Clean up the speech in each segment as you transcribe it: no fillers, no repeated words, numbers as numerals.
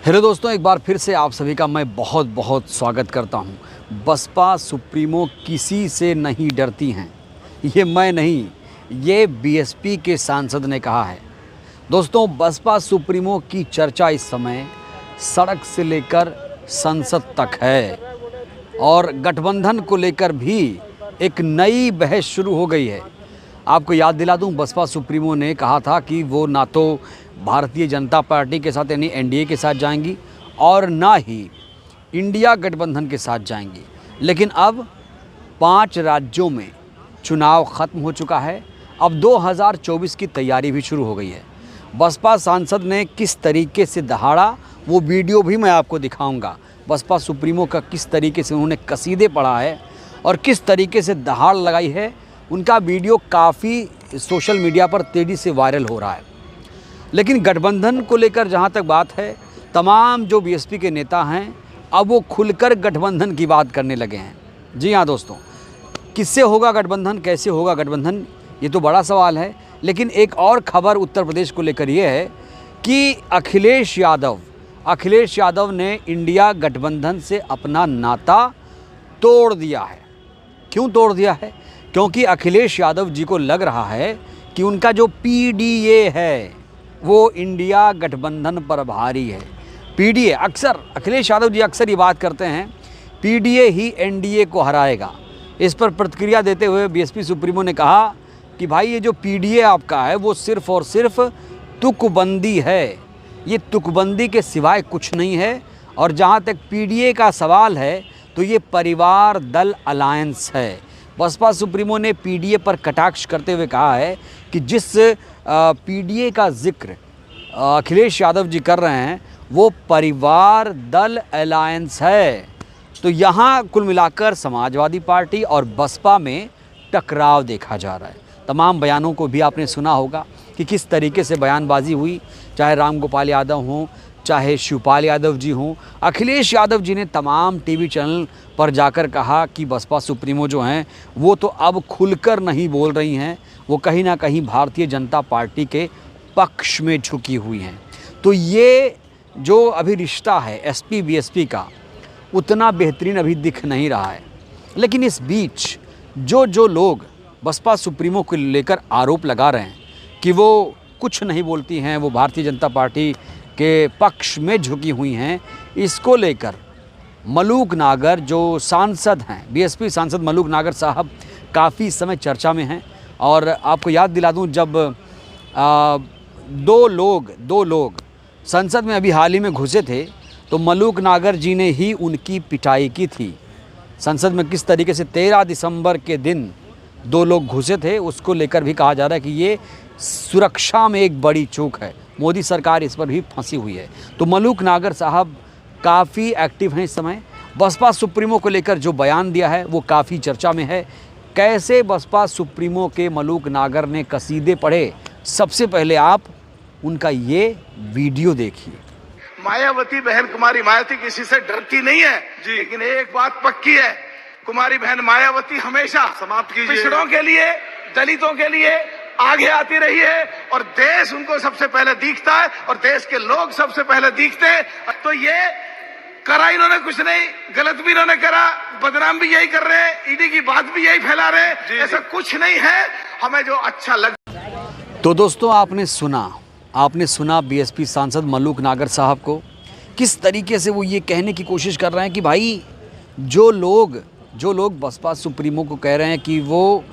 Hello दोस्तों, एक बार फिर से आप सभी का मैं बहुत बहुत स्वागत करता हूं। बसपा सुप्रीमो किसी से नहीं डरती हैं, ये मैं नहीं, ये बीएसपी के सांसद ने कहा है। दोस्तों, बसपा सुप्रीमो की चर्चा इस समय सड़क से लेकर संसद तक है और गठबंधन को लेकर भी एक नई बहस शुरू हो गई है। आपको याद दिला दूं, बसपा सुप्रीमो ने कहा था कि वो ना तो भारतीय जनता पार्टी के साथ यानी एनडीए के साथ जाएंगी और ना ही इंडिया गठबंधन के साथ जाएंगी। लेकिन अब 5 राज्यों में चुनाव ख़त्म हो चुका है, अब 2024 की तैयारी भी शुरू हो गई है। बसपा सांसद ने किस तरीके से दहाड़ा, वो वीडियो भी मैं आपको दिखाऊंगा। बसपा सुप्रीमो का किस तरीके से उन्होंने कसीदे पढ़ा है और किस तरीके से दहाड़ लगाई है, उनका वीडियो काफ़ी सोशल मीडिया पर तेज़ी से वायरल हो रहा है। लेकिन गठबंधन को लेकर जहाँ तक बात है, तमाम जो बीएसपी के नेता हैं अब वो खुलकर गठबंधन की बात करने लगे हैं। जी हाँ दोस्तों, किससे होगा गठबंधन, कैसे होगा गठबंधन, ये तो बड़ा सवाल है। लेकिन एक और खबर उत्तर प्रदेश को लेकर ये है कि अखिलेश यादव ने इंडिया गठबंधन से अपना नाता तोड़ दिया है। क्यों तोड़ दिया है? क्योंकि अखिलेश यादव जी को लग रहा है कि उनका जो पीडीए है वो इंडिया गठबंधन पर भारी है। पीडीए, अक्सर अखिलेश यादव जी अक्सर ये बात करते हैं, पीडीए ही एनडीए को हराएगा। इस पर प्रतिक्रिया देते हुए बीएसपी सुप्रीमो ने कहा कि भाई ये जो पीडीए आपका है वो सिर्फ़ और सिर्फ तुकबंदी है, ये तुकबंदी के सिवाय कुछ नहीं है। और जहाँ तक पीडीए का सवाल है तो ये परिवार दल अलायंस है। बसपा सुप्रीमो ने पीडीए पर कटाक्ष करते हुए कहा है कि जिस पीडीए का जिक्र अखिलेश यादव जी कर रहे हैं वो परिवार दल अलायंस है। तो यहाँ कुल मिलाकर समाजवादी पार्टी और बसपा में टकराव देखा जा रहा है। तमाम बयानों को भी आपने सुना होगा कि किस तरीके से बयानबाजी हुई, चाहे रामगोपाल यादव हों, चाहे शिवपाल यादव जी हों। अखिलेश यादव जी ने तमाम टीवी चैनल पर जाकर कहा कि बसपा सुप्रीमो जो हैं वो तो अब खुलकर नहीं बोल रही हैं, वो कहीं ना कहीं भारतीय जनता पार्टी के पक्ष में झुकी हुई हैं। तो ये जो अभी रिश्ता है एसपी बीएसपी का, उतना बेहतरीन अभी दिख नहीं रहा है। लेकिन इस बीच जो लोग बसपा सुप्रीमो को लेकर आरोप लगा रहे हैं कि वो कुछ नहीं बोलती हैं, वो भारतीय जनता पार्टी के पक्ष में झुकी हुई हैं, इसको लेकर मलूक नागर जो सांसद हैं, बीएसपी सांसद मलूक नागर साहब काफ़ी समय चर्चा में हैं। और आपको याद दिला दूं, जब दो लोग संसद में अभी हाल ही में घुसे थे तो मलूक नागर जी ने ही उनकी पिटाई की थी। संसद में किस तरीके से 13 दिसंबर के दिन 2 लोग घुसे थे, उसको लेकर भी कहा जा रहा है कि ये सुरक्षा में एक बड़ी चूक है, मोदी सरकार इस पर भी फंसी हुई है। तो मलूक नागर साहब काफ़ी एक्टिव हैं इस समय। बसपा सुप्रीमो को लेकर जो बयान दिया है वो काफ़ी चर्चा में है। कैसे बसपा सुप्रीमो के मलूक नागर ने कसीदे पढ़े, सबसे पहले आप उनका ये वीडियो देखिए। मायावती बहन कुमारी मायावती किसी से डरती नहीं है जी, लेकिन एक बात पक्की है, कुमारी बहन मायावती हमेशा समाप्त कीजिए, पिछड़ों के लिए, दलितों के लिए आगे आती रही है और देश उनको सबसे पहले दिखता है और देश के लोग सबसे पहले दिखते हैं। तो ये करा इन्होंने कुछ नहीं, गलत भी इन्होंने करा, बदनाम भी यही कर रहे हैं, ईडी की बात भी यही फैला रहे हैं, ऐसा कुछ नहीं है। हमें जो अच्छा लग। तो दोस्तों, आपने सुना बीएसपी सांसद मलूक नागर साहब को, किस तरीके से वो ये कहने की कोशिश कर रहे हैं कि भाई जो लोग बसपा सुप्रीमो को कह रहे हैं कि वो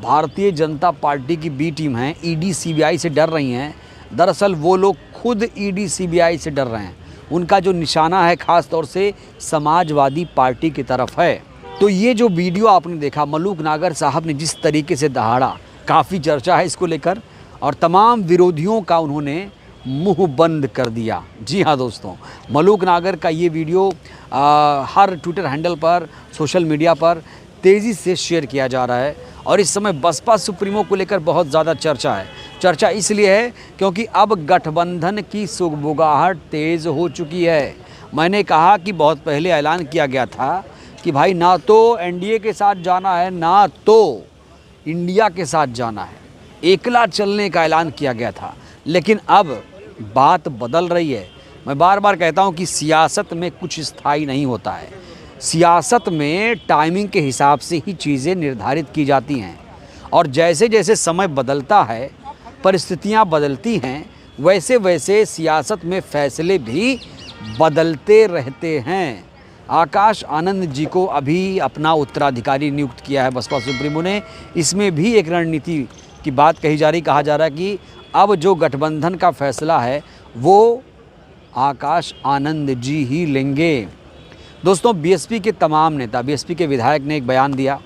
भारतीय जनता पार्टी की बी टीम है, ईडी सीबीआई से डर रही हैं, दरअसल वो लोग खुद ईडी सीबीआई से डर रहे हैं। उनका जो निशाना है ख़ास तौर से समाजवादी पार्टी की तरफ है। तो ये जो वीडियो आपने देखा, मलूक नागर साहब ने जिस तरीके से दहाड़ा, काफ़ी चर्चा है इसको लेकर और तमाम विरोधियों का उन्होंने मुंह बंद कर दिया। जी हाँ दोस्तों, मलूक नागर का ये वीडियो हर ट्विटर हैंडल पर, सोशल मीडिया पर तेज़ी से शेयर किया जा रहा है और इस समय बसपा सुप्रीमो को लेकर बहुत ज़्यादा चर्चा है। चर्चा इसलिए है क्योंकि अब गठबंधन की सुगबुगाहट तेज़ हो चुकी है। मैंने कहा कि बहुत पहले ऐलान किया गया था कि भाई ना तो एनडीए के साथ जाना है, ना तो इंडिया के साथ जाना है, एकला चलने का ऐलान किया गया था। लेकिन अब बात बदल रही है। मैं बार बार कहता हूं कि सियासत में कुछ स्थायी नहीं होता है। सियासत में टाइमिंग के हिसाब से ही चीज़ें निर्धारित की जाती हैं और जैसे जैसे समय बदलता है, परिस्थितियां बदलती हैं, वैसे वैसे सियासत में फैसले भी बदलते रहते हैं। आकाश आनंद जी को अभी अपना उत्तराधिकारी नियुक्त किया है बसपा सुप्रीमो ने। इसमें भी एक रणनीति की बात कही जा रही, कहा जा रहा है कि अब जो गठबंधन का फैसला है वो आकाश आनंद जी ही लेंगे। दोस्तों, बीएसपी के तमाम नेता, बीएसपी के विधायक ने एक बयान दिया,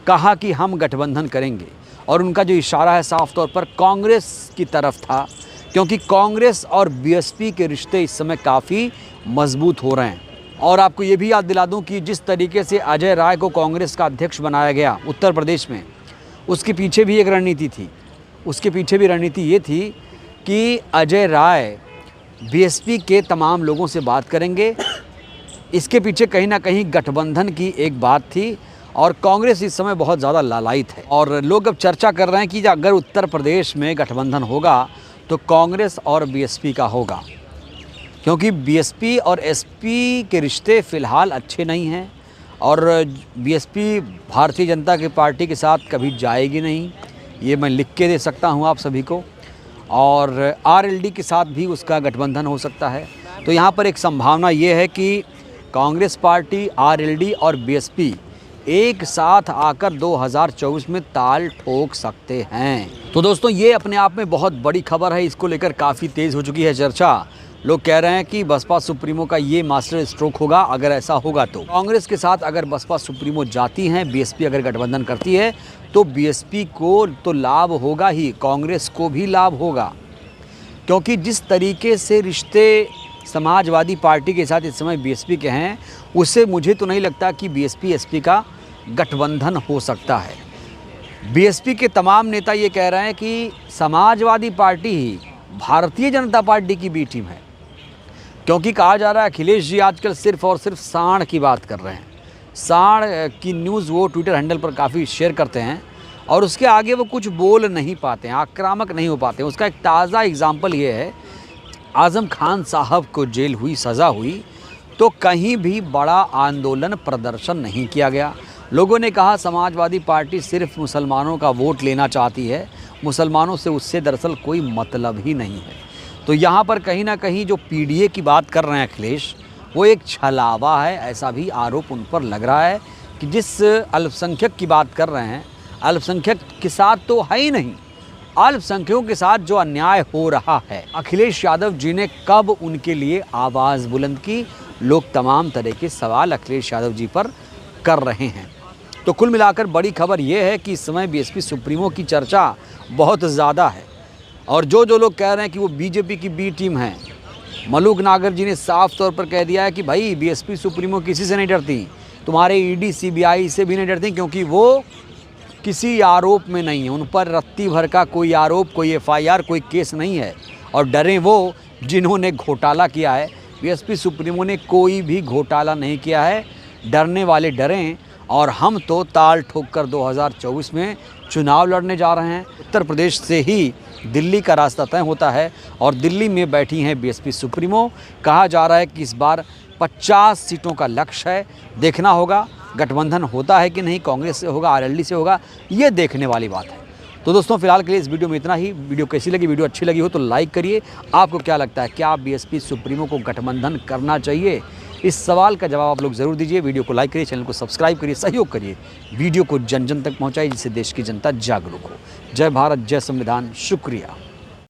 कहा कि हम गठबंधन करेंगे और उनका जो इशारा है साफ तौर पर कांग्रेस की तरफ था, क्योंकि कांग्रेस और बीएसपी के रिश्ते इस समय काफ़ी मजबूत हो रहे हैं। और आपको ये भी याद दिला दूं कि जिस तरीके से अजय राय को कांग्रेस का अध्यक्ष बनाया गया उत्तर प्रदेश में, उसके पीछे भी एक रणनीति थी। उसके पीछे भी रणनीति ये थी कि अजय राय बीएसपी के तमाम लोगों से बात करेंगे। इसके पीछे कहीं ना कहीं गठबंधन की एक बात थी और कांग्रेस इस समय बहुत ज़्यादा लालायित है और लोग अब चर्चा कर रहे हैं कि अगर उत्तर प्रदेश में गठबंधन होगा तो कांग्रेस और बीएसपी का होगा, क्योंकि बीएसपी और एसपी के रिश्ते फ़िलहाल अच्छे नहीं हैं और बीएसपी भारतीय जनता की पार्टी के साथ कभी जाएगी नहीं, ये मैं लिख के दे सकता हूँ आप सभी को। और आरएलडी के साथ भी उसका गठबंधन हो सकता है। तो यहाँ पर एक संभावना ये है कि कांग्रेस पार्टी, आरएलडी और बीएसपी एक साथ आकर 2024 में ताल ठोक सकते हैं। तो दोस्तों, ये अपने आप में बहुत बड़ी खबर है। इसको लेकर काफ़ी तेज़ हो चुकी है चर्चा। लोग कह रहे हैं कि बसपा सुप्रीमो का ये मास्टर स्ट्रोक होगा अगर ऐसा होगा तो। कांग्रेस के साथ अगर बसपा सुप्रीमो जाती हैं, बीएसपी अगर गठबंधन करती है तो बीएसपी को तो लाभ होगा ही, कांग्रेस को भी लाभ होगा, क्योंकि जिस तरीके से रिश्ते समाजवादी पार्टी के साथ इस समय बीएसपी के हैं, उससे मुझे तो नहीं लगता कि बीएसपी एसपी का गठबंधन हो सकता है। बीएसपी के तमाम नेता ये कह रहे हैं कि समाजवादी पार्टी ही भारतीय जनता पार्टी की बी टीम है, क्योंकि कहा जा रहा है अखिलेश जी आजकल सिर्फ और सिर्फ सांड की बात कर रहे हैं। सांड की न्यूज़ वो ट्विटर हैंडल पर काफ़ी शेयर करते हैं और उसके आगे वो कुछ बोल नहीं पाते हैं, आक्रामक नहीं हो पाते हैं। उसका एक ताज़ा एग्जाम्पल ये है, आज़म खान साहब को जेल हुई, सज़ा हुई, तो कहीं भी बड़ा आंदोलन प्रदर्शन नहीं किया गया। लोगों ने कहा समाजवादी पार्टी सिर्फ मुसलमानों का वोट लेना चाहती है, मुसलमानों से उससे दरअसल कोई मतलब ही नहीं है। तो यहाँ पर कहीं ना कहीं जो पीडीए की बात कर रहे हैं अखिलेश, वो एक छलावा है, ऐसा भी आरोप उन पर लग रहा है कि जिस अल्पसंख्यक की बात कर रहे हैं, अल्पसंख्यक के साथ तो है ही नहीं, अल्पसंख्यकों के साथ जो अन्याय हो रहा है, अखिलेश यादव जी ने कब उनके लिए आवाज़ बुलंद की? लोग तमाम तरह के सवाल अखिलेश यादव जी पर कर रहे हैं। तो कुल मिलाकर बड़ी खबर यह है कि इस समय बीएसपी सुप्रीमो की चर्चा बहुत ज़्यादा है और जो लोग कह रहे हैं कि वो बीजेपी की बी टीम है, मलूक नागर जी ने साफ तौर पर कह दिया है कि भाई बीएसपी सुप्रीमो किसी से नहीं डरती, तुम्हारे ईडी सीबीआई से भी नहीं डरती, क्योंकि वो किसी आरोप में नहीं है, उन पर रत्ती भर का कोई आरोप, कोई एफआईआर, कोई केस नहीं है। और डरें वो जिन्होंने घोटाला किया है। बीएसपी सुप्रीमो ने कोई भी घोटाला नहीं किया है, डरने वाले डरें। और हम तो ताल ठोक कर 2024 में चुनाव लड़ने जा रहे हैं। उत्तर प्रदेश से ही दिल्ली का रास्ता तय होता है और दिल्ली में बैठी हैं बीएसपी सुप्रीमो। कहा जा रहा है कि इस बार 50 सीटों का लक्ष्य है। देखना होगा गठबंधन होता है कि नहीं, कांग्रेस से होगा, आरएलडी से होगा, ये देखने वाली बात है। तो दोस्तों, फिलहाल के लिए इस वीडियो में इतना ही। वीडियो कैसी लगी? वीडियो अच्छी लगी हो तो लाइक करिए। आपको क्या लगता है, क्या बीएसपी सुप्रीमो को गठबंधन करना चाहिए? इस सवाल का जवाब आप लोग ज़रूर दीजिए। वीडियो को लाइक करिए, चैनल को सब्सक्राइब करिए, सहयोग करिए, वीडियो को जन जन तक पहुँचाइए, जिससे देश की जनता जागरूक हो। जय भारत, जय संविधान। शुक्रिया।